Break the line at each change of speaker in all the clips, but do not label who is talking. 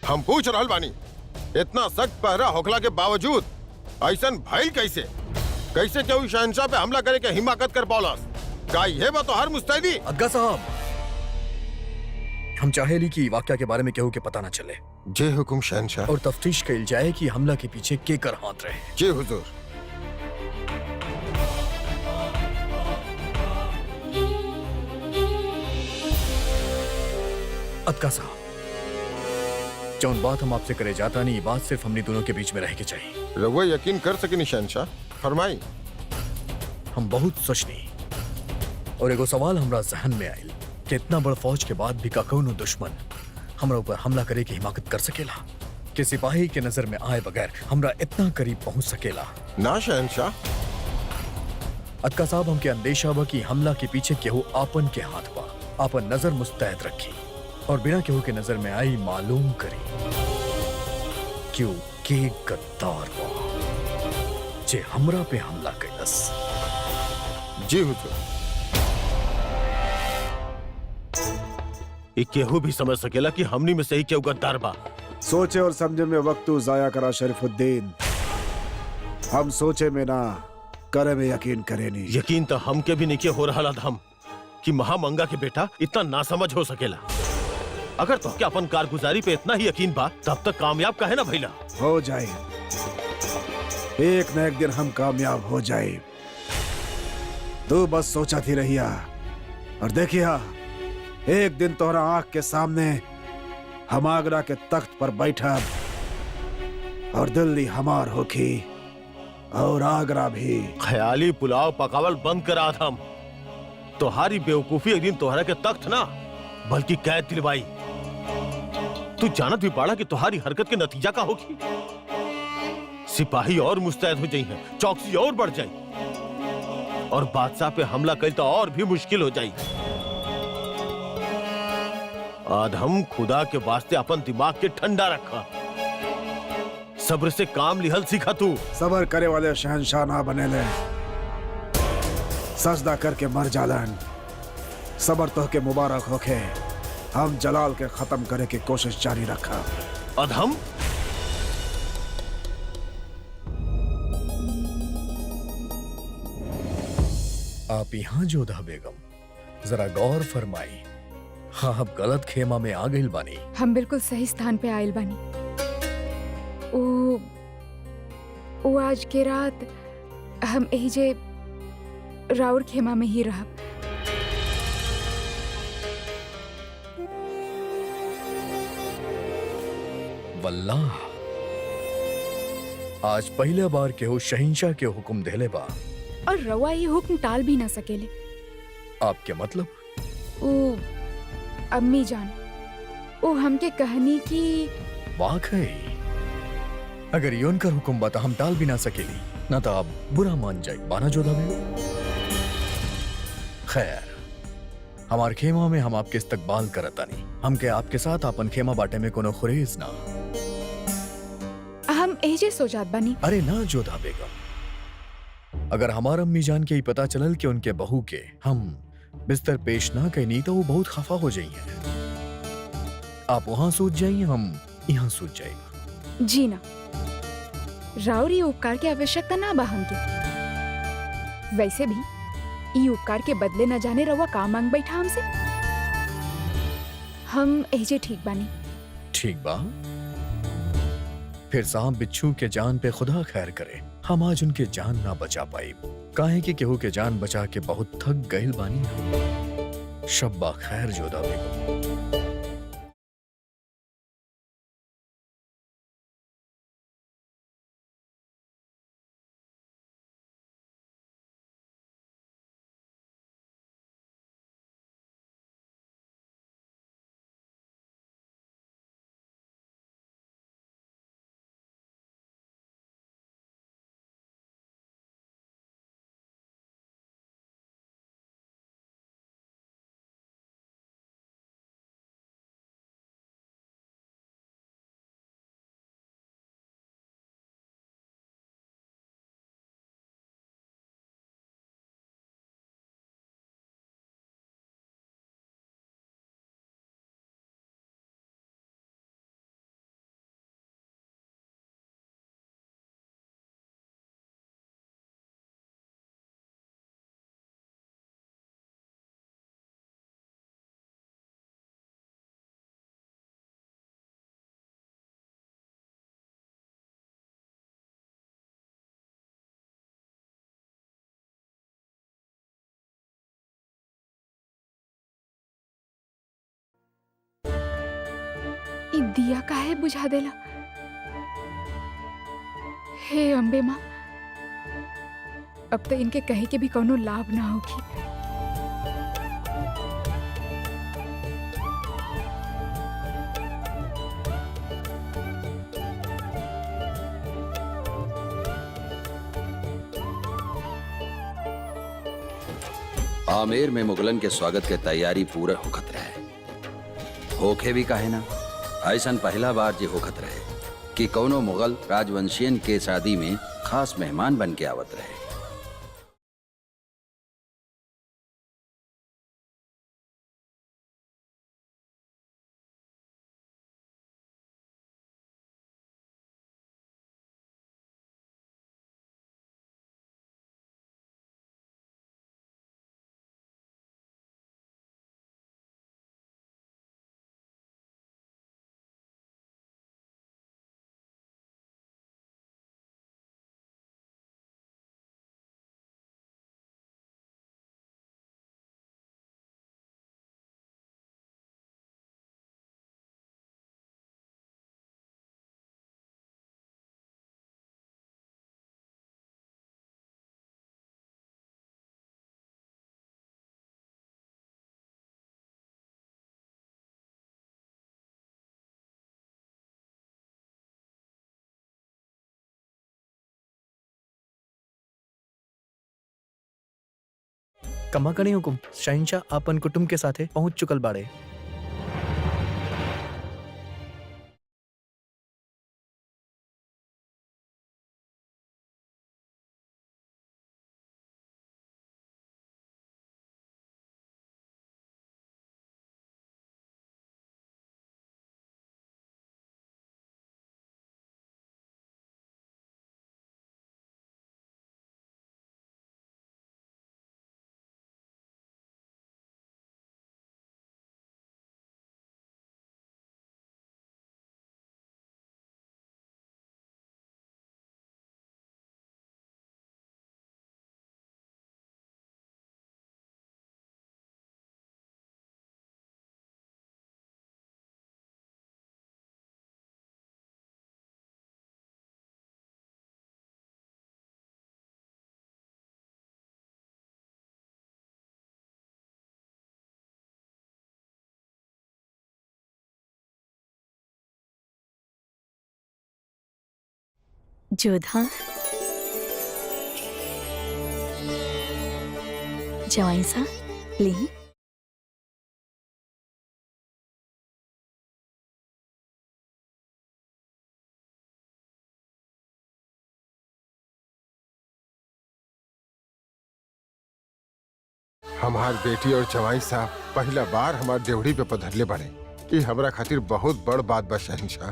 हम पूछ रहल बानी, इतना सख्त पहरा होखला के बावजूद ऐसन भइल कैसे? कैसे केहू शहंशाह पे हमला करे के हिम्मत कर पौलस? का ये बा तो हर मुस्तैदी?
अग्गा साहब, हम चाहेली कि वाकया के बारे में केहू के पता न चले
जे हुकुम शहंशाह।
और तफ्तीश कइल जाए कि हमला के पीछे केकर हाथ रहे।
जी हुजूर।
अक्का साहब, जौन बात हम आपसे करे जाता नहीं, बात सिर्फ हमने दोनों के बीच में रह के चाहिए।
रघुआ यकीन कर सके शहंशाह, फरमाई।
हम बहुत सोचनी और एगो सवाल हमरा जहन में आयल कि इतना बड़ फौज के बाद भी का कौनो दुश्मन हमरा ऊपर हमला करे की हिमाकत कर सकेला कि सिपाही के नजर में आए बगैर हमरा इतना करीब पहुंच सकेला?
ना शहंशाह।
अक्का साहब, हमके अंदेशा बा कि हमला के पीछे केहू आपन के हाथ बा। आपन नजर मुस्तैद रखी और बिना केहू के नजर में आई मालूम करी क्यों के गद्दार बा जे हमरा पे हमला कैलस।
जी हुजूर।
ये केहू भी समझ सकेला कि हमनी में से ही केहू गद्दार बा।
सोचे और समझे में वक्त जाया करा शरीफुद्दीन। हम सोचे में ना, करे में यकीन करे नहीं।
यकीन तो हमके भी नहीं हो रहा हम कि महामंगा के बेटा इतना नासमझ हो सकेला। अगर तो क्या अपन कारगुजारी पे इतना ही यकीन बा, तब तक कामयाब काहे ना भइला?
हो जाए, एक न एक दिन हम कामयाब हो जाए। तू बस सोचा थी रहिया और देखिया, एक दिन तोहरा आंख के सामने हम आगरा के तख्त पर बैठा और दिल्ली हमार होखी और आगरा भी।
ख्याली पुलाव पकावल बंद करा था। तुम्हारी बेवकूफी एक दिन तोहरा के तख्त ना बल्कि कैद दिलवाई। तू जानत भी पाड़ा कि तुम्हारी हरकत के नतीजा का होगी। सिपाही और मुस्तैद हो जाई हैं, चौकसी और बढ़ जाई और बादशाह पे हमला करी तो और भी मुश्किल हो जाई। आदम, खुदा के वास्ते अपन दिमाग के ठंडा रखा, सब्र से काम लिहल सीखा। तू
सबर करे वाले शहंशाह ना बनेले, सजदा करके मर जालन। सबर तो के मुबारक होके। हम जलाल के खत्म करे की कोशिश जारी रखा।
अधम,
आप यहाँ जोधा बेगम, जरा गौर फरमाई। हाँ, आप गलत खेमा में आ गइल बानी।
हम बिल्कुल सही स्थान पे आयल बानी। ओ आज के रात हम यही जे राउर खेमा में ही रहब।
वल्लाह, आज पहले बार केहू शहिंशाह के हुक्म देले बा
और रवा ये हुक्म टाल भी ना सकेले।
आपके मतलब?
ओ अम्मी जान, ओ हमके कहनी कि
वाकई अगर ये उनका हुक्म बता हम टाल भी ना सकेली, ना तो आप बुरा मान जाए बाना जोधा बेगम। खैर, हमार खेमा में हम आपके इस्तकबाल करता नहीं। हमके आपके साथ अपन खेमा बाटे में कोनो खुरेज ना।
हम एजे सोजात बनी।
अरे ना जोधा बेगम, अगर हमार अम्मी जान के ही पता चलल कि उनके बहू के हम बिस्तर पेश ना कहनी तो वो बहुत खफा हो जाइए। आप वहां सूझ जाइए, हम यहाँ सूझ जाएगा।
जी ना, राउरी उपकार के आवश्यकता ना बा हमके। वैसे भी ई उपकार के बदले न जाने रवा का मांग बैठा हमसे। हम एजे ठीक बानी।
ठीक बा, फिर सांप बिच्छू के जान पे खुदा खैर करे। हम आज उनके जान ना बचा पाई, काहे कि केहू के जान बचा के बहुत थक गइल बानी। शब्बा खैर जोधा बेगम।
दिया काहे बुझा देला? हे अम्बे माँ, अब तो इनके कहे के भी कोनो लाभ ना होगी।
आमेर में मुगलन के स्वागत के तैयारी पूरे होखत रहे। होखे भी काहे ना, ऐसन पहला बार जे होखत रहे कि कौनो मुगल राजवंशियन के शादी में खास मेहमान बन के आवत रहे।
कमा कणी हुकुम, शहंशाह अपन कुटुंब के साथे पहुंच चुकल बाड़े।
जोधा, जवाई सा ली।
हमार बेटी और जवाई साहब पहला बार हमार देवड़ी पे पधरले बने। ये हमरा खातिर बहुत बड़ बात बा शहंशाह।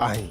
आई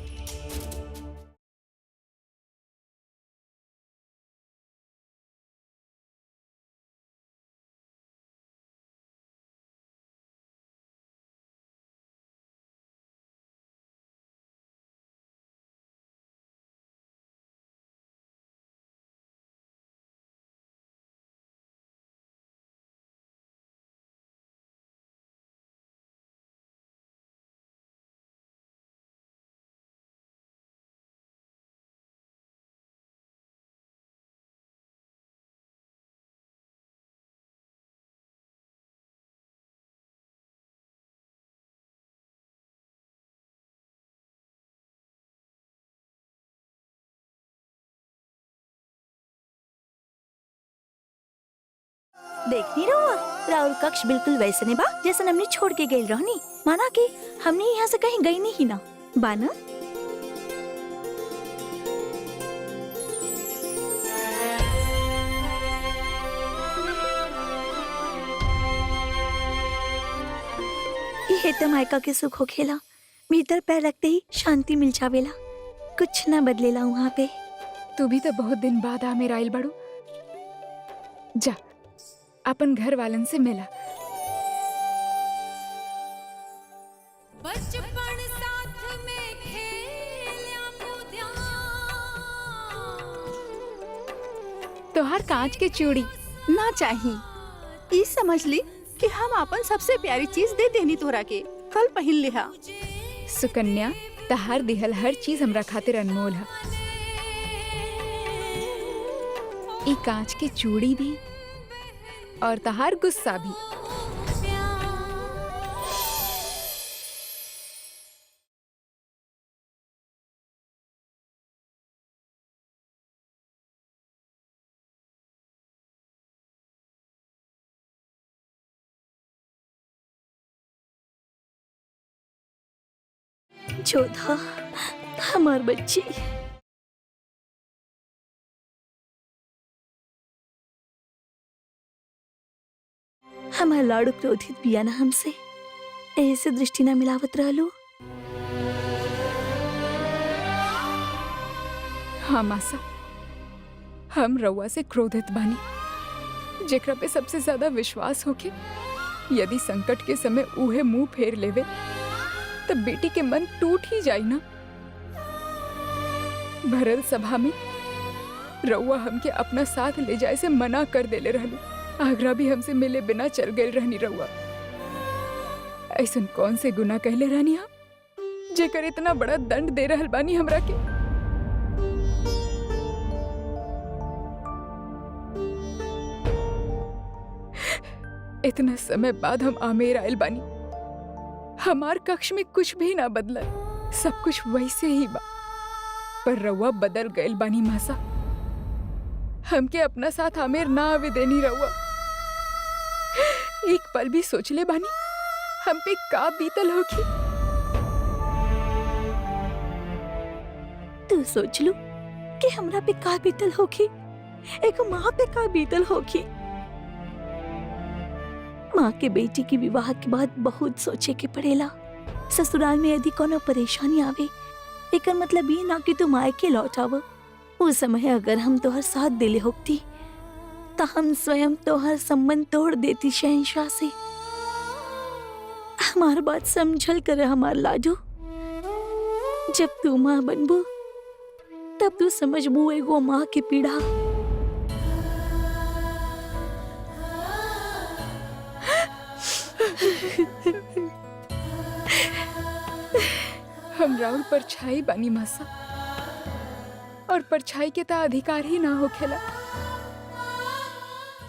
देखनी रहुआ, राहुल कक्ष बिल्कुल वैसे ने बा जैसे हमने छोड़ के गए रहनी। माना कि हमने यहाँ से कहीं गई नहीं ना बाना। ये तो मायका के सुख हो खेला, भीतर पैर रखते ही शांति मिल जावेला, कुछ ना बदलेला वहाँ पे।
तू भी तो बहुत दिन बाद आ मेरा आइल बड़ू। जा अपन घर वालन से मिला।
बचपन साथ में खेल्या कूद्या।
तोहार कांच के चूड़ी
ना चाहिए। ई समझ ली कि हम अपन सबसे प्यारी चीज दे देनी तोरा के। कल पहिन लिहा।
सुकन्या, तहार दिहल हर चीज हमरा खातिर अनमोल है। ई कांच के चूड़ी भी और तहार गुस्सा भी।
जोधा, हमार बच्ची। हमार लाडू क्रोधित बिया ना हमसे, ऐसे दृष्टि ना मिलावत रहलो।
हाँ मासा, हम रउआ से क्रोधित बानी, जेकरा पे सबसे ज्यादा विश्वास होके यदि संकट के समय उहे मुंह फेर लेवे तब बेटी के मन टूट ही जाई ना। भरल सभा में रउआ हमके अपना साथ ले जाए से मना कर देले रहलू। आगरा भी हमसे मिले बिना चल गए रहनी रउआ। ऐसन कौन से गुनाह कहले रहनी हम जेकर इतना बड़ा दंड दे रहल बानी हमरा के। इतना समय बाद हम आमेर आयल बानी, हमार कक्ष में कुछ भी ना बदलल, सब कुछ वैसे ही बा। पर रउआ बदल गइल बानी मासा। हमके अपना साथ आमेर ना आवे देनी रउआ। एक पल भी सोचले बानी हम पे का बीतल होगी।
तू सोच लू कि हमरा पे का बीतल होगी, एक माँ पे का बीतल होगी। माँ के बेटी की विवाह के बाद बहुत सोचे के पड़ेला। ससुराल में यदि कोनो परेशानी आवे, एकर मतलब ये ना कि तू मायके लौट आव। उस समय अगर हम तोहर साथ दिले होती तो हम स्वयं तोहर संबंध तोड़ देती शहंशाह से। हमार बात समझल कर हमार लाडू। जब तू माँ बनबू तब तू समझबू एगो माँ के पीड़ा।
हम राउर परछाई बानी मासा, और परछाई के ता अधिकार ही ना होखेला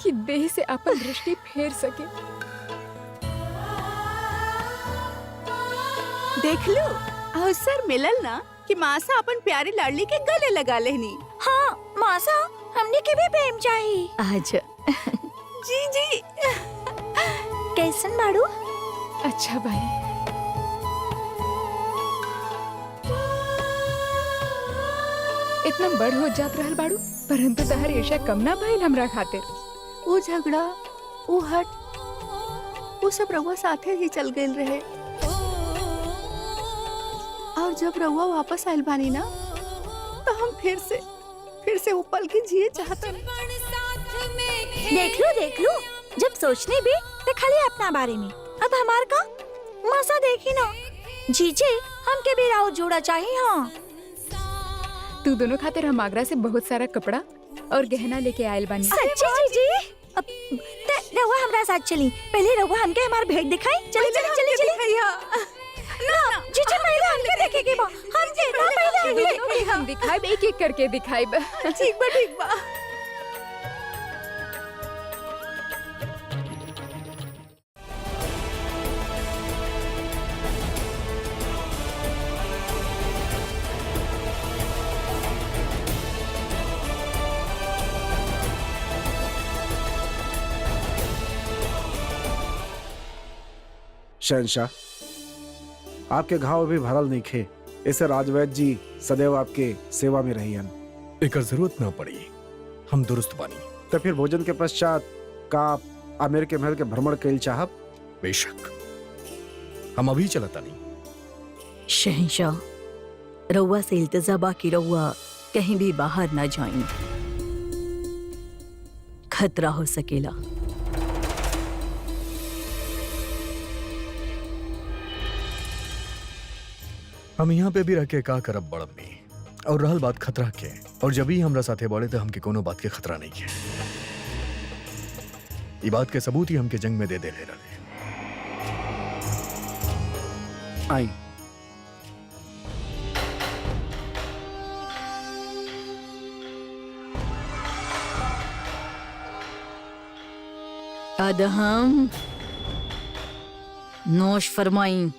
कि देह से अपन दृष्टि फेर सके।
देख लो, अवसर मिलल ना कि मासा अपन प्यारी लाडली के गले लगा लेनी।
हाँ मासा, हमने के भी प्रेम चाहिए आज।
जी जी।
कैसन बाड़ू?
अच्छा भाई। इतना बड़ हो जात रहल बाड़ू, परंतु तहर ईर्ष्या कम ना भइल हमरा खातिर।
वो झगड़ा, वो हट, वो सब रउआ साथे ही चल गए रहे। और जब रउआ वापस आयल बानी ना, तो हम फिर से वो पल के जिए चाहते हैं।
देख लो, जब सोचने भी तो खाली अपना बारे में। अब हमार का मासा देखी ना। जीजे, हमके भी राव जोड़ा चाहिए। हाँ,
तू दोनों खातिर हम आगरा से बहुत सारा कपड़ा और गहना लेके आयल बानी।
सच्ची जीजी? अब रउआ हमरा साथ चली। पहले रउआ हमके हमार भेंट दिखाई। चली। ना जीजी, पहले हमके देखेगी बा।
हम दिखाइब, एक एक करके दिखाइब।
ठीक बा।
शहंशाह, आपके घाव भी भरल नहीं खे। इसे राजवैद्य जी सदैव आपके सेवा में रहियन।
एकर जरूरत ना पड़ी, हम दुरुस्त बानी।
तो फिर भोजन के पश्चात का आप आमेर के महल के भ्रमण कैल चाहब?
बेशक, हम अभी चलता नहीं।
शहंशाह, रउआ से इल्तिजा बा कि रउआ कहीं भी बाहर ना जाएं। खतरा हो सकेला।
हम यहाँ पे भी रह के का करब बड़ब में। और रहल बात खतरा के, और जब ही हमरा साथे बोले तो हमके कोनो बात के खतरा नहीं के। ये बात के सबूत ही हमके जंग में दे रहे।
आई।
अदहम नोश फरमाई।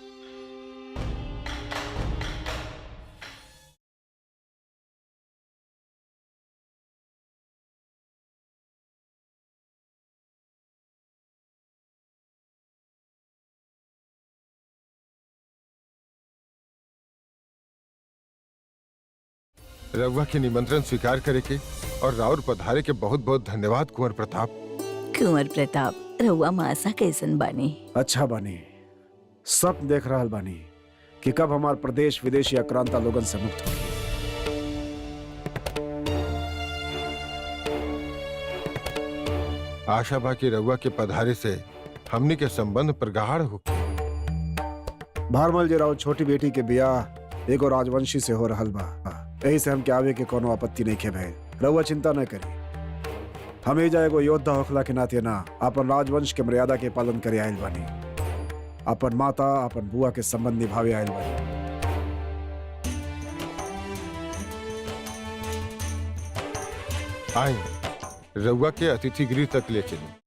रउआ के निमंत्रण स्वीकार करे के और राउर पधारे के बहुत बहुत धन्यवाद कुंवर प्रताप।
कुंवर प्रताप, रउआ मासा कैसन बानी?
अच्छा बानी। सब देख रहल बानी कि कब हमार प्रदेश विदेशी आक्रांता लोगन से मुक्त होगी।
आशा बा कि रउआ के पधारे से हमनी के संबंध प्रगाढ़ हो।
भारमल जी राव छोटी बेटी के बियाह एगो राजवंशी से हो रहल बा, यही से हम के आवे के कोनो आपत्ति नहीं के भइल। रउआ चिंता न करी, हम एजा एगो योद्धा होखला के नाते ना अपन राजवंश के मर्यादा के पालन करे आयल बानी। अपन माता अपन बुआ के संबंध निभावे आयल बानी।
आए रउआ के अतिथि गृह तक ले चली।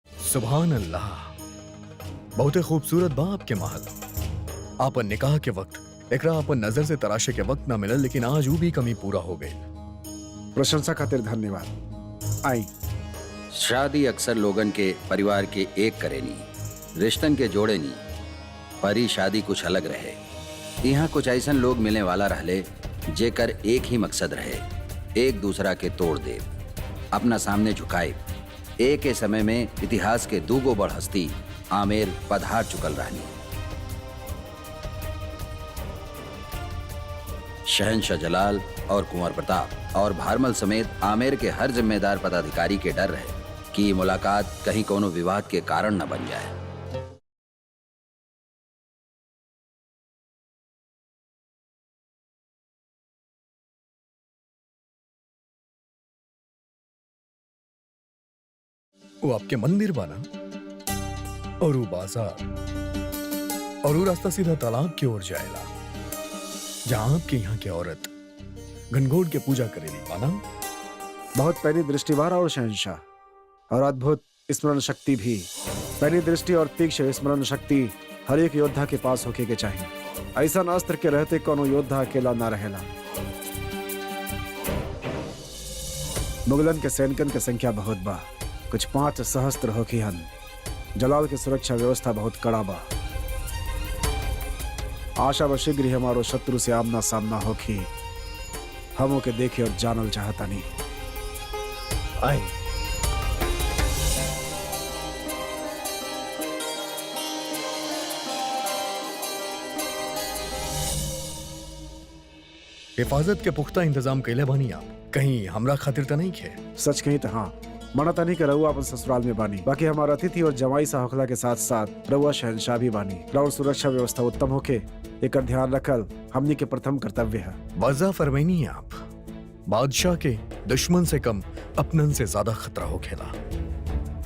सुभान अल्लाह, बहुत खूबसूरत बा आपके महल। आपन निकाह के वक्त एकरा अपन नजर से तराशे के वक्त ना मिलल, लेकिन आज वो भी कमी पूरा हो गई।
प्रशंसा खातिर धन्यवाद। आई।
शादी अक्सर लोगन के परिवार के एक करेनी, रिश्तन के जोड़े नी, पर ई शादी कुछ अलग रहे। यहाँ कुछ ऐसन लोग मिलने वाला रहले जेकर एक ही मकसद रहे, एक दूसरा के तोड़ दे, अपना सामने झुकाए। एक के समय में इतिहास के दूगो बड़ हस्ती आमेर पधार चुकल रहनी। शहंशाह जलाल और कुंवर प्रताप और भारमल समेत आमेर के हर जिम्मेदार पदाधिकारी के डर रहे कि ये मुलाकात कहीं कोनो विवाद के कारण न बन जाए।
वो आपके मंदिर बाना और वो बाजार और वो रास्ता सीधा तालाब की ओर जाएला, जहां आपके यहाँ की औरत घनघोर के पूजा करेली बाना।
बहुत पैनी दृष्टिवार और शहंशाह और अद्भुत स्मरण शक्ति भी। पैनी दृष्टि और तीक्ष्ण स्मरण शक्ति हर एक योद्धा के पास होके के चाहिए। ऐसा अस्त्र के रहते कोनो योद्धा अकेला ना रहेला। मुगलन के सैनिकन के संख्या बहुत बा, कुछ 5 सहस्त्र होखी हन। जलाल की सुरक्षा व्यवस्था बहुत कड़ा बा। आशा व शीघ्र ही हमारो शत्रु से आमना सामना होखी। हम ओके देखे और जानल चाहता नहीं।
आए
हिफाजत के पुख्ता इंतजाम कैले बानी आप, कहीं हमरा खातिर तो नहीं खे?
सच कही तो हाँ, मनाता नहीं कर रहुआ अपन ससुराल में बानी। बाकी हमारा अतिथि और जमाई सा होखला के साथ साथ रहुआ शहंशाह भी बानी। राउर सुरक्षा व्यवस्था उत्तम होके एकर ध्यान रखल हमनी के प्रथम कर्तव्य है।
वाज़ा फरमाइनी आप, बादशाह के दुश्मन से कम अपनन से ज्यादा खतरा हो खेला।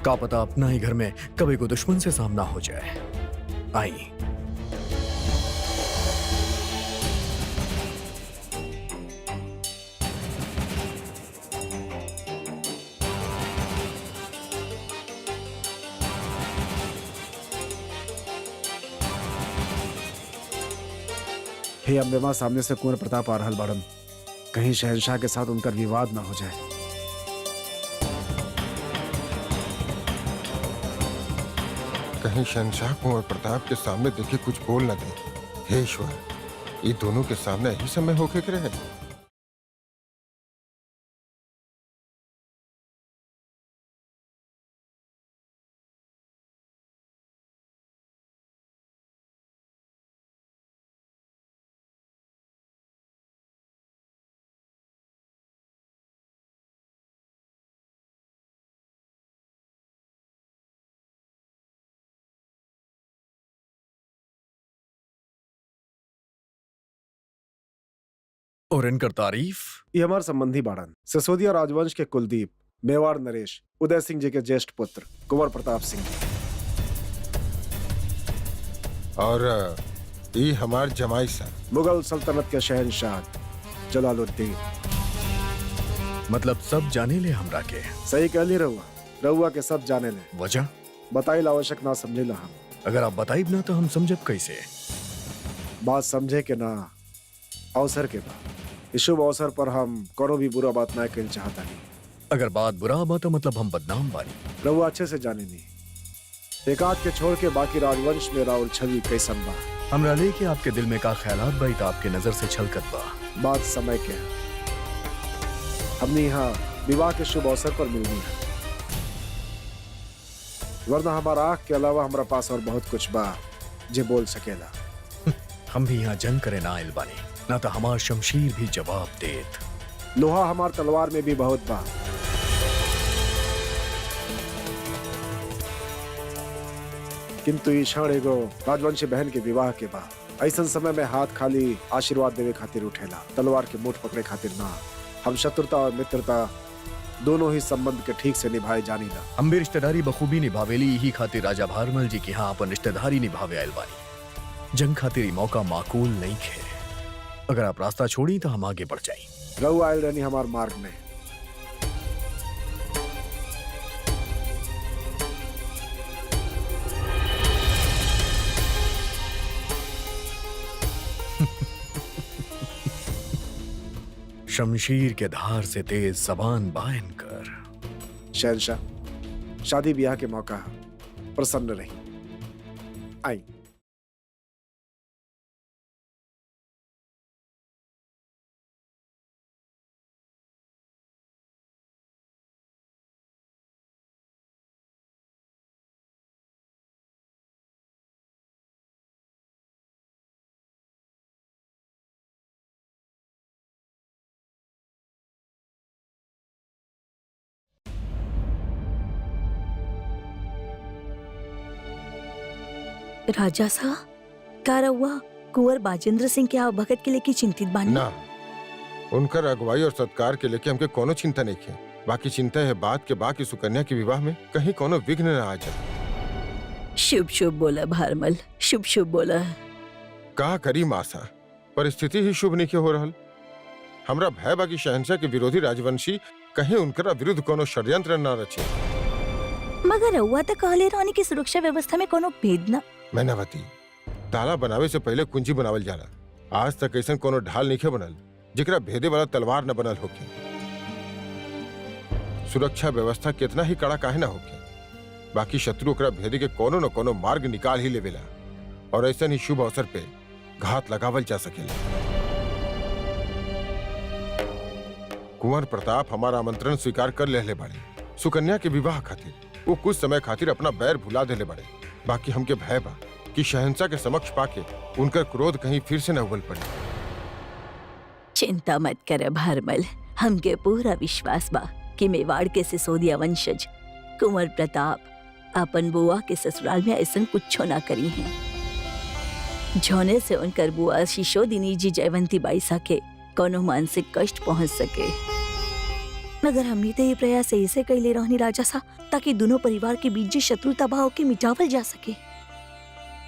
का पता अपना ही घर में कभी को दुश्मन से सामना हो जाए। आई।
हे अम्बे मां, सामने से कुंवर प्रताप आ रहल बाड़न। कहीं शहंशाह के साथ उनका विवाद ना हो जाए।
कहीं शहंशाह कुंवर प्रताप के सामने देखे कुछ बोल न दे। हे ईश्वर, ये दोनों के सामने यही समय होके के रहे।
और इनकर तारीफ?
ये हमारे संबंधी बाड़न, सिसोदिया राजवंश के कुलदीप मेवाड़ नरेश उदय सिंह जी के ज्येष्ठ पुत्र कुंवर प्रताप सिंह जी।
और ये हमार जमाई सर
मुगल सल्तनत के शहंशाह जलालुद्दीन।
मतलब सब जाने ले हमरा के।
सही कहली रहुआ, रहुआ के सब जाने ले।
वजह
बताइल आवश्यक ना समझेला हम।
अगर आप बताइब ना तो हम समझब कैसे।
बात समझे के ना अवसर के बाद इस शुभ अवसर पर हम कोनो भी बुरा बात ना कहना चाहता नहीं।
अगर बात बुरा बा तो मतलब हम बदनाम बानी।
रहुआ अच्छे से जाने नहीं। एक आध के छोड़ के बाकी राजवंश में राउर छवि कैसन बा।
हमरा लेके आपके दिल में का ख्यालात बा तो आपके नजर से छलकत बा।
बात समय के है। हमने यहाँ विवाह के शुभ अवसर पर मिलनी है, वरना हमारा आँख के अलावा हमारा पास और बहुत कुछ बा जे बोल सकेला।
हम भी यहाँ जंग करे ना आइल बानी, ना तो हमार शमशीर भी जवाब देत।
लोहा हमार तलवार में भी बहुत बा। किंतु ई क्षण एगो राजवंशी बहन के विवाह के बा। ऐसा समय में हाथ खाली आशीर्वाद देवे खातिर उठेला, तलवार के मुठ पकड़े खातिर ना। हम शत्रुता और मित्रता दोनों ही संबंध के ठीक से निभाए जानी ना।
हम भी रिश्तेदारी बखूबी निभावेली, यही खातिर राजा भारमल जी की यहाँ अपन रिश्तेदारी निभावे आयल बानी। जंग खातिर ई मौका माकूल नहीं खे। अगर आप रास्ता छोड़ी तो हम आगे बढ़ जाई।
रहु आयल रहनी हमार मार्ग में।
शमशीर के धार से तेज जबान बायन कर।
शहंशाह, शादी ब्याह के मौका प्रसन्न रही। आई।
राजा सा का रहुआ कुंवर बाजेंद्र सिंह के आप भगत के लेके चिंतित बानी?
ना, उनकर अगुवाई और सत्कार के लेके हमके कोनो चिंता नहीं है। बाकी चिंता है बात के बाकी सुकन्या के विवाह में कहीं कोनो विघ्न न आ जाए।
शुभ शुभ बोला भारमल, शुभ शुभ बोला।
कहा करी मासा, परिस्थिति ही शुभ नहीं हो रहल। हमरा भय बाकी शहंशाह के विरोधी राजवंशी कहीं उनकरा विरुद्ध कोनो षड्यंत्र न रचे।
मगर रहुआ तो कहले रानी की सुरक्षा व्यवस्था में कोनो भेद ना।
मैनावती, ताला बनावे से पहले कुंजी बनावल जाला। आज तक ऐसा कोनो ढाल नहीं बनल जिकरा भेदे वाला तलवार न बनल होके। सुरक्षा व्यवस्था कितना ही कड़ा काहे ना होके, बाकी शत्रु ओकरा भेदे के कोनो न कोनो मार्ग निकाल ही लेवेला और ऐसा ही शुभ अवसर पे घात लगावल जा सकेला। कुंवर प्रताप हमारा आमंत्रण स्वीकार कर लेले बाड़े सुकन्या के विवाह खातिर। वो कुछ समय खातिर अपना बैर भुला देले बाड़े। बाकी हमके भय बा कि शहंशाह के समक्ष पाके उनका क्रोध कहीं फिर से न उबल पड़े।
चिंता मत कर भारमल, हमके पूरा विश्वास बा कि मेवाड़ के सिसोदिया वंशज कुंवर प्रताप अपन बुआ के ससुराल में ऐसा कुछ ना करी हैं। झोने से उनकर बुआ शिशोदिनी जी जयवंती बाई सा के कोनो मानसिक कष्ट पहुंच सके। मगर हमनी तो ये प्रयास ऐसे कैले रहनी राजा सा ताकि दोनों परिवार के बीच जो शत्रुता भाव के मिटावल जा सके।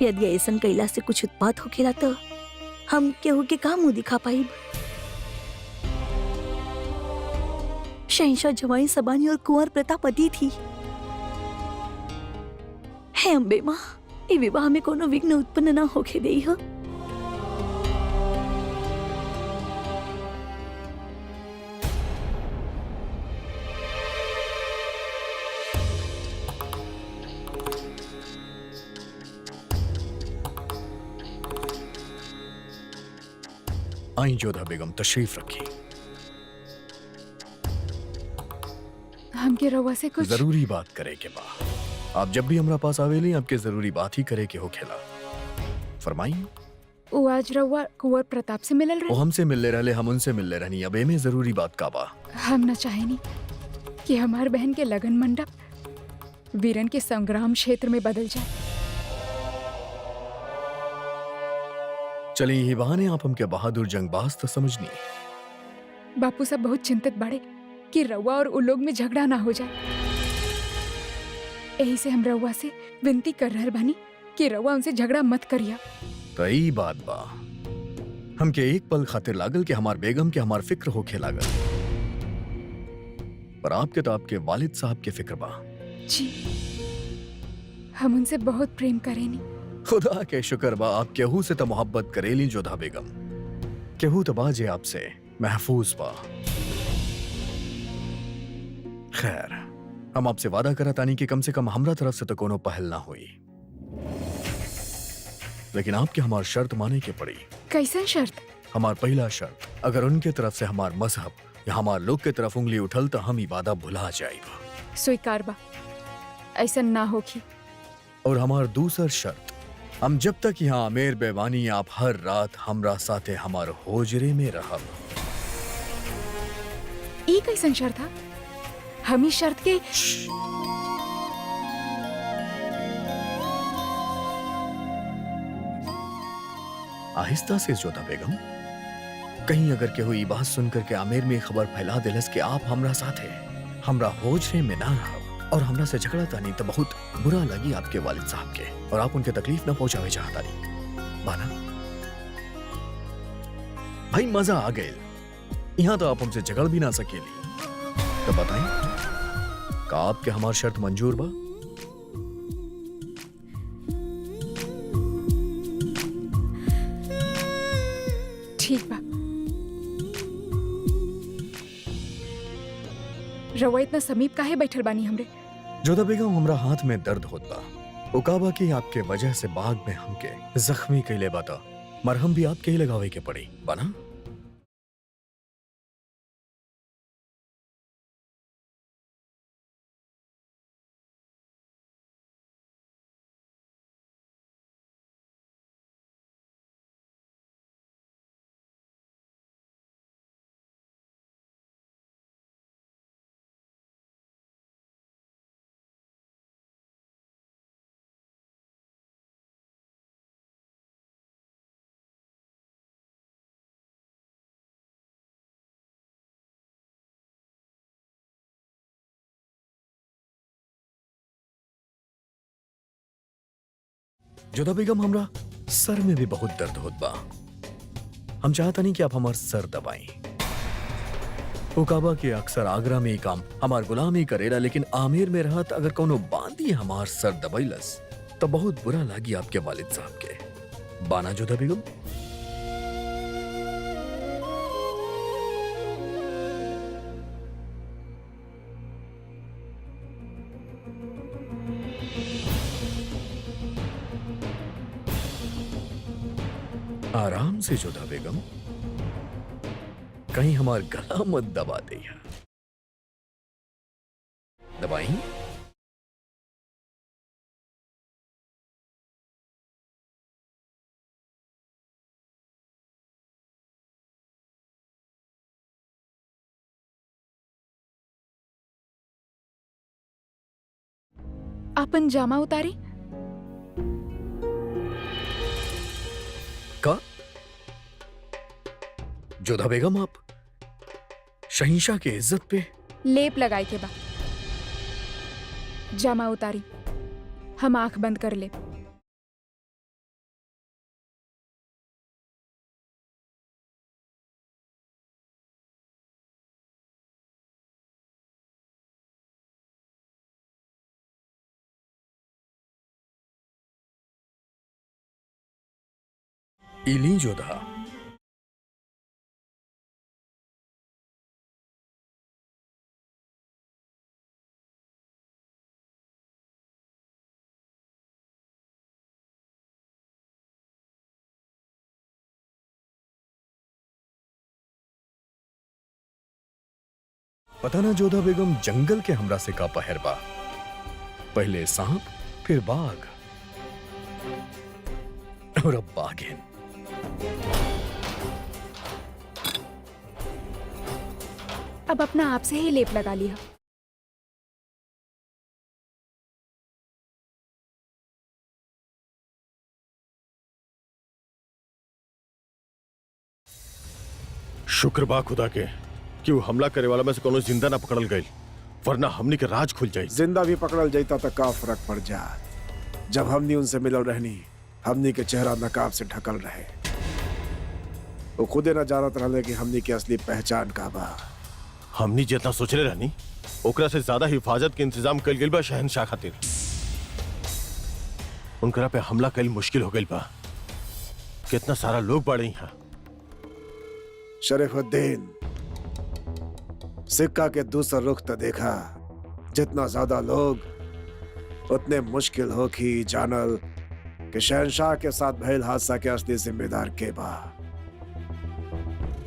यदि ऐसा कैला से कुछ उत्पात होखेला तो हम केहू के का मुंह दिखा पाइब। शहंशाह जवाई सबानी और कुंवर प्रताप अति थी। हे अम्बे माँ, ये विवाह में कोनो विघ्न उत्पन्न ना होके देई हो।
आई जोधा बेगम, तशरीफ रखी।
हमके रवा से कुछ
जरूरी बात करे के बा। आप जब भी हमरा पास आवेली आपके जरूरी बात ही करे के हो खेला। फरमाई।
वो आज रवा कुंवर प्रताप से मिलल
वो
रहे।
हमसे मिलने रहले, हम उनसे मिलने रहनी। अब एमे जरूरी बात का बा।
हम न चाहेनी कि हमार बहन के लगन मंडप वीरन के संग्राम क्षेत्र में बदल जाए।
चली ही बहाने आप हमके बहादुर जंगबाज तो समझनी।
बापू सब बहुत चिंतित बाड़े कि रउआ और उन लोग में झगड़ा ना हो जाए। यही से हम रउआ से विनती कर रहल बानी कि रउआ उनसे झगड़ा मत करिया।
तो ई बात बा, हमके एक पल खातिर लागल कि हमार बेगम के हमार फिक्र होखे लागल, पर आपके तो आपके वालिद साहब के फिक्र बा।
जी, हम उनसे बहुत प्रेम करेनी।
खुदा के शुक्र बा आप केहू से तो मोहब्बत करेली जोधा बेगम, केहू तो बाजे आपसे महफूज बा। खैर, हम आपसे वादा करत आनी कि कम से कम हमरा तरफ से तो कोनो पहल ना हुई, लेकिन आपके हमार शर्त माने के पड़ी।
कैसन शर्त?
हमार पहला शर्त, अगर उनके तरफ से हमार मजहब या हमार लोग के तरफ उंगली उठल तो हम ई वादा भुला जाएगा।
स्वीकार बा, ऐसा ना होगी।
और हमार दूसर शर्त, हम जब तक यहाँ आमेर बेवानी आप हर रात हमरा साथे हमार होजरे में रहब।
ई कैसन शर्त था? हम इस शर्त के
आहिस्ता से जोधा बेगम, कहीं अगर केहू ई बात सुनकर के आमेर में खबर फैला दिलस कि आप हमरा साथे हमरा होजरे में ना रहब और हमरा से झगड़ा तानी, तो बहुत बुरा लगी आपके वालिद साहब के, और आप उनके तकलीफ न पहुंचावे चाहतानी। बाना भाई, मजा आ गए। यहाँ तो आप हमसे झगड़ भी ना सकेली। तो बताएं, का आपके हमार शर्त मंजूर बा?
ठीक बा। रवा इतना समीप काहे बैठल बानी हमरे?
जोधा बेगम, हमरा हाथ में दर्द होत बा। उकाबा की आपके वजह से बाग में हमके जख्मी कैले बाता, मरहम भी आपके ही लगावे के पड़ी बाना। जोधा बेगम, हमरा सर में भी बहुत दर्द होत बा। हम चाहता नहीं कि आप हमार सर दबाएं। उकाबा के अक्सर आगरा में ही काम हमार गुलामी करेला, लेकिन आमेर में रहत अगर कोनो बांदी हमार सर दबाइलस तो बहुत बुरा लागी आपके वालिद साहब के। बाना जोधा बेगम? आराम से जोधा बेगम, कहीं हमार गला मत दबा दे। दबाई?
अपन जामा उतारी।
का? जोधा बेगम, आप शहिंशाह के इज्जत पे
लेप लगाए के बा। जामा उतारी, हम आंख बंद कर ले।
इली जोधा, पता ना जोधा बेगम जंगल के हमरा से का पहर बा। पहले सांप, फिर बाघ और अब बाघिन।
अब अपना आप से ही लेप लगा लिया।
शुक्र बा खुदा के कि वो हमला करे वाला में से कोनो जिंदा ना पकड़ल गई, वरना हमनी के राज खुल जाई।
जिंदा भी पकड़ल जाता तो का फर्क पड़ जात। जब हमनी उनसे मिलल रहनी, हमनी के चेहरा नकाब से ढकल रहे। वो खुदे न जानत रहले कि हमनी के असली पहचान का बा।
हमनी जितना सोचले रहनी ओकरा से ज्यादा हिफाजत के इंतजाम कल गई बा शहनशाह खातिर। उनकरा पे हमला कल मुश्किल हो गई बा। कितना सारा लोग बाड़े यहाँ।
शरीफुद्दीन, सिक्का के दूसरा रुख तो देखा। जितना ज्यादा लोग उतने मुश्किल हो कि जानल कि शहनशाह के साथ भयल हादसा के असली जिम्मेदार के बा।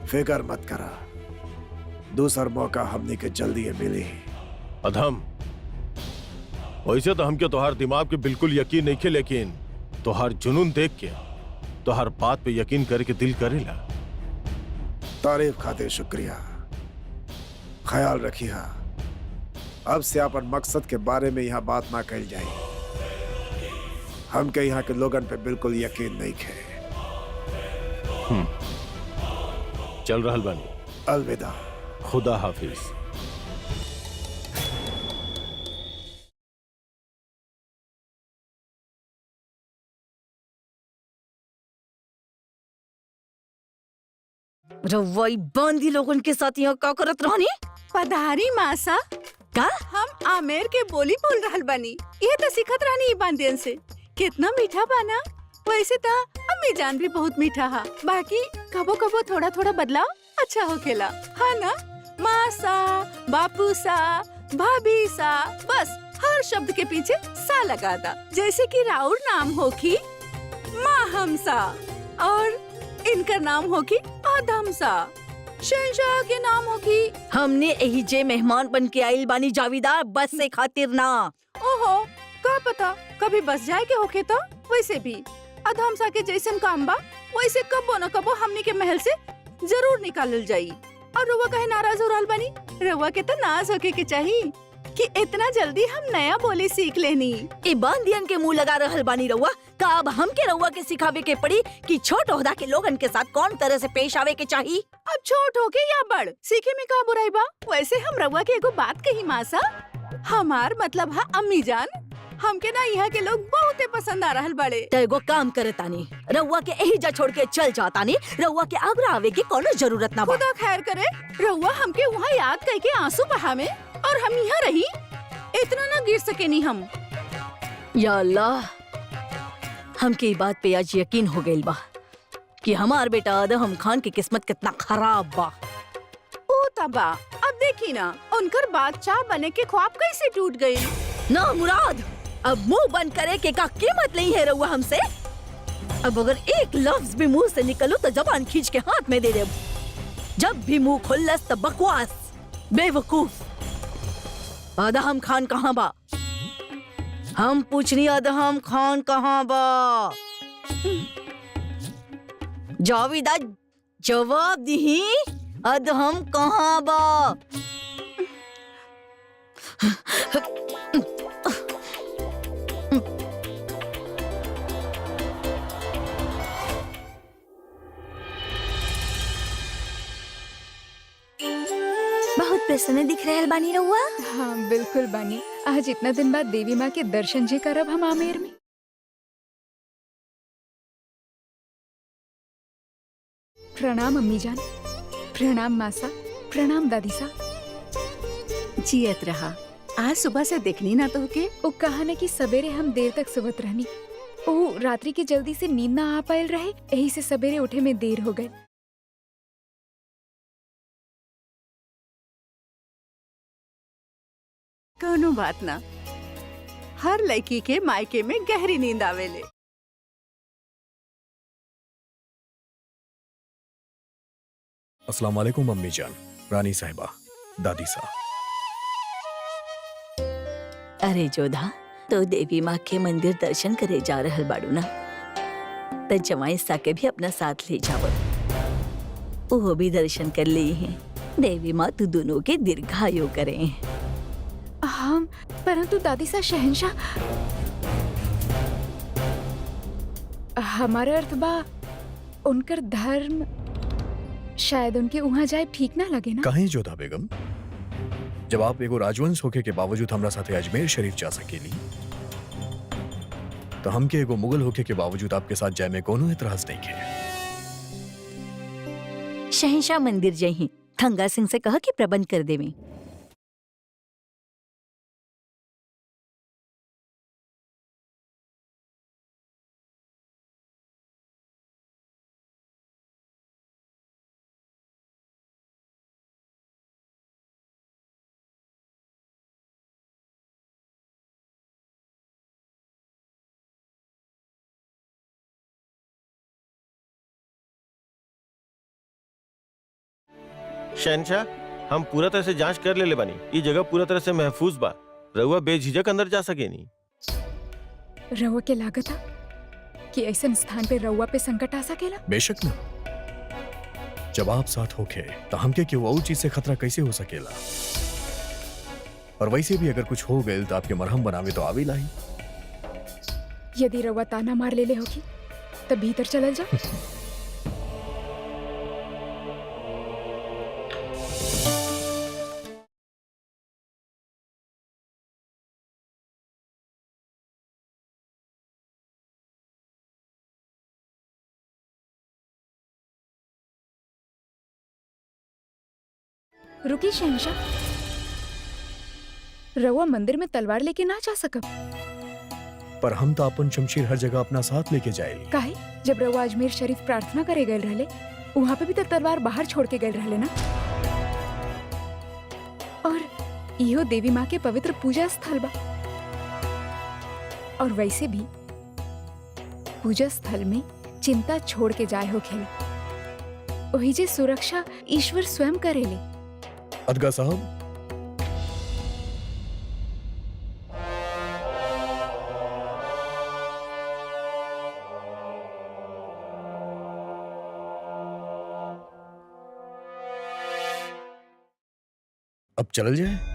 फिकर मत करा, दूसरा मौका हमने के जल्दी मिली।
अधम, वैसे तो हमके तोहार दिमाग पे बिल्कुल यकीन नहीं खे, लेकिन तोहार जुनून देख के तोहार बात पे यकीन करके दिल करेला।
तारीफ खातिर शुक्रिया। ख्याल रखिया, अब से अपन मकसद के बारे में यहाँ बात ना कही जाए। हमके यहाँ के लोगन पे बिल्कुल यकीन नहीं खे।
चल रहल बानी।
अलविदा।
खुदा हाफिज।
रवाई बांधी लोगन के साथ यहाँ का करत रहनी?
पधारी मासा।
का?
हम आमेर के बोली बोल रहल बानी। ये तो सिखत रहनी ई बांदियन से। कितना मीठा बाना। वैसे तो अम्मी जान भी बहुत मीठा हा, बाकी कबो कबो थोड़ा थोड़ा बदलाव अच्छा होखेला, हाँ ना? मासा, बापू सा, भाभी सा, बस हर शब्द के पीछे सा लगा दा। जैसे कि राउर नाम होखी माहम सा और इनका नाम होखी आदम सा। शहनशाह के नाम होखी।
हमने यही जे मेहमान बन के आइल बानी जावीदार, बस से खातिर ना।
ओहो, का पता कभी बस जाए के होखे तो। वैसे भी अधम सा के जैसन काम बा, वैसे कबो न कबो हमनी के महल से जरूर निकालल जाई। और रउआ कहे नाराज हो रहल बानी? रउआ के तो नाज होके के चाहिए कि इतना जल्दी हम नया बोली सीख लेनी।
ए बांदियन के मुंह लगा रहल बानी रउआ। का अब हमके रउआ के सिखावे के पड़ी कि छोट ओहदा के लोगन के साथ कौन तरह से पेश आवे के चाहिए?
अब छोट होके या बड़, सीखे में का बुराई बा? वैसे हम रउआ के एगो बात कही मासा, हमार मतलब है अम्मी जान, हमके ना यहाँ के लोग बहुते पसंद आ रहल बड़े।
तो एगो काम करे तानी, रउआ के यही जा छोड़ के चल जातानी। रउआ के आगरा आवे की कोनो जरूरत ना बा।
खुदा खैर करे, रउआ हमके वहाँ याद करके आंसू बहावे और हम यहाँ रही। इतना ना गिर सकेनी हम।
या अल्लाह, हमके ई बात पे आज यकीन हो गइल बा कि हमार बेटा आदम खान की किस्मत कितना खराब बा।
ओ तबा, अब देखी ना उनकर बादशाह बने के ख्वाब कैसे टूट गई।
ना मुराद, अब मुंह बंद करे के का कीमत नहीं है रउआ हमसे। अब अगर एक लफ्ज भी मुंह से निकलू तो जबान खींच के हाथ में दे दे। जब भी मुंह खुल्लस तो बकवास, बेवकूफ। आदम खान कहाँ बा? हम पूछनी आदम खान कहाँ बा? जावेदा जवाब दी। आदम कहाँ बा?
बहुत प्रसन्न दिख रहल बानी रउआ।
हाँ बिल्कुल बानी। आज इतना दिन बाद देवी माँ के दर्शन जे करब हम आमेर में। प्रणाम अम्मी जान, प्रणाम मासा, प्रणाम दादी सा।
जियत रहा। आज सुबह से देखनी ना तो के।
वो कहा न कि सवेरे हम देर तक सुबत रहनी। ओ रात्रि के जल्दी से नींद ना आ पायल रहे, यही से सवेरे उठे में देर हो गए।
कोनो बात ना, हर लड़की के मायके में गहरी नींद आवेले।
अस्सलाम वालेकुम अम्मी जान, रानी साहिबा, दादी सा।
अरे जोधा, तो देवी माँ के मंदिर दर्शन करे जा रहल बाड़ू ना, तो जमाई सा के भी अपना साथ ले जाओ। वो भी दर्शन कर ली है। देवी माँ तू दोनों के दीर्घायु करें।
हम, परंतु दादी सा शहंशाह, हमारा अर्थ बा उनकर धर्म। शायद उनके वहाँ जाए ठीक ना लगे ना।
कहीं जोधा बेगम, जब आप एगो राजवंश होके के बावजूद हमरा साथे अजमेर शरीफ जा सकेली, तो हमके एगो मुगल होके के बावजूद आपके साथ जाए में कोनो एतराज नहीं है।
शहंशाह मंदिर जही थंगा सिंह से कहा कि प्रबंध कर देवें।
शहनशाह, हम पूरा तरह से जांच कर ले बानी। ये जगह पूरा तरह से महफूज बा। रउआ बेझिझक अंदर जा सके नी।
रउआ के लागत आ कि ऐसा स्थान पे रउआ पे संकट आ सकेला।
बेशक ना, जब आप साथ होके तो हमके क्यों और चीज से खतरा कैसे हो सकेला। और वैसे भी अगर कुछ हो गए तो आपके मरहम बनावे तो आवे लाई।
यदि रउआ ताना मार लेले होगी तब भीतर चलल जा। रुकी शहंशाह, रउआ मंदिर में तलवार लेके ना जा सकब।
पर हम तो अपन शमशीर हर जगह अपना साथ लेके जाएली।
काहे? जब रउआ अजमेर शरीफ प्रार्थना करे गए रहले, वहाँ पे भी तो तलवार बाहर छोड़ के गए रहले ना। और इहो देवी माँ के पवित्र पूजा स्थल बा। और वैसे भी पूजा स्थल में चिंता छोड़ के जाए हो खेले। वही जे सुरक्षा ईश्वर स्वयं करेले।
अदगा साहब, अब चल जाए।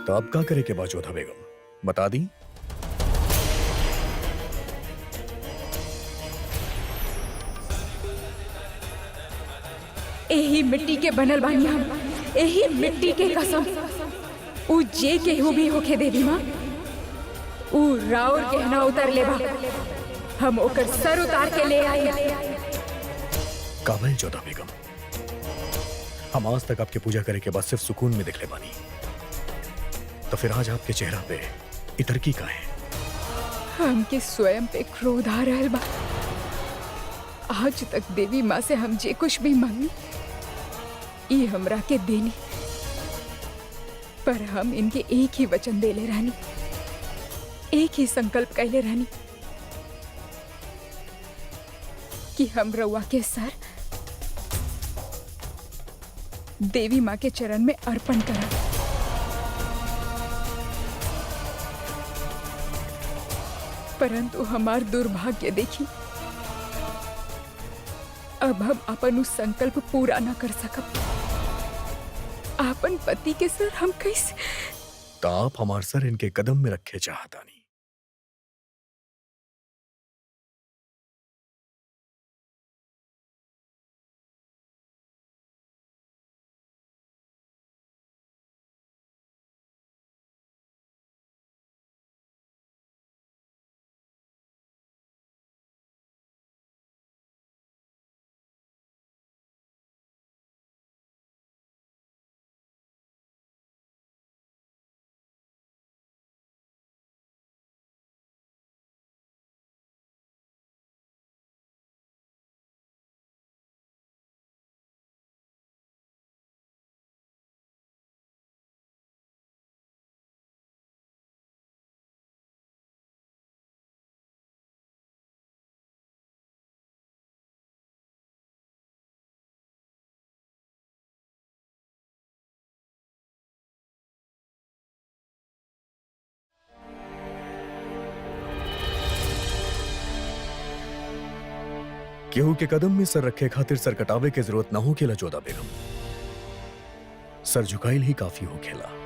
तो अब क्या करे के बाद जोधा बेगम, बता दी।
यही मिट्टी के बनल बानी हम, यही मिट्टी के कसम। उ जे केहू भी होके देवी माँ, उ राउर गहना उतर लेबा, हम ओकर सर उतार के ले आई।
काबिल जोधा बेगम, हम आज तक आपके पूजा करे के बाद सिर्फ सुकून में दिख ले बानी, तो फिर आज आपके चेहरा पे इतरकी का है।
हमके स्वयं पे क्रोध आ रहल बा। आज तक देवी माँ से हम जे कुछ भी मांगी, ये हमरा के देनी। पर हम इनके एक ही वचन देले रहनी, एक ही संकल्प कैले रहनी कि हम रउआ के सर देवी माँ के चरण में अर्पण करब। परंतु हमार दुर्भाग्य देखी, अब हम अपन उस संकल्प पूरा न कर सकब। आपन पति के सर हम कैसे?
तो आप हमार सर इनके कदम में रखे चाहतानी। केहू के कदम में सर रखे खातिर सर कटावे के जरूरत ना हो खेला जोधा बेगम। सर झुकाइल ही काफी हो खेला।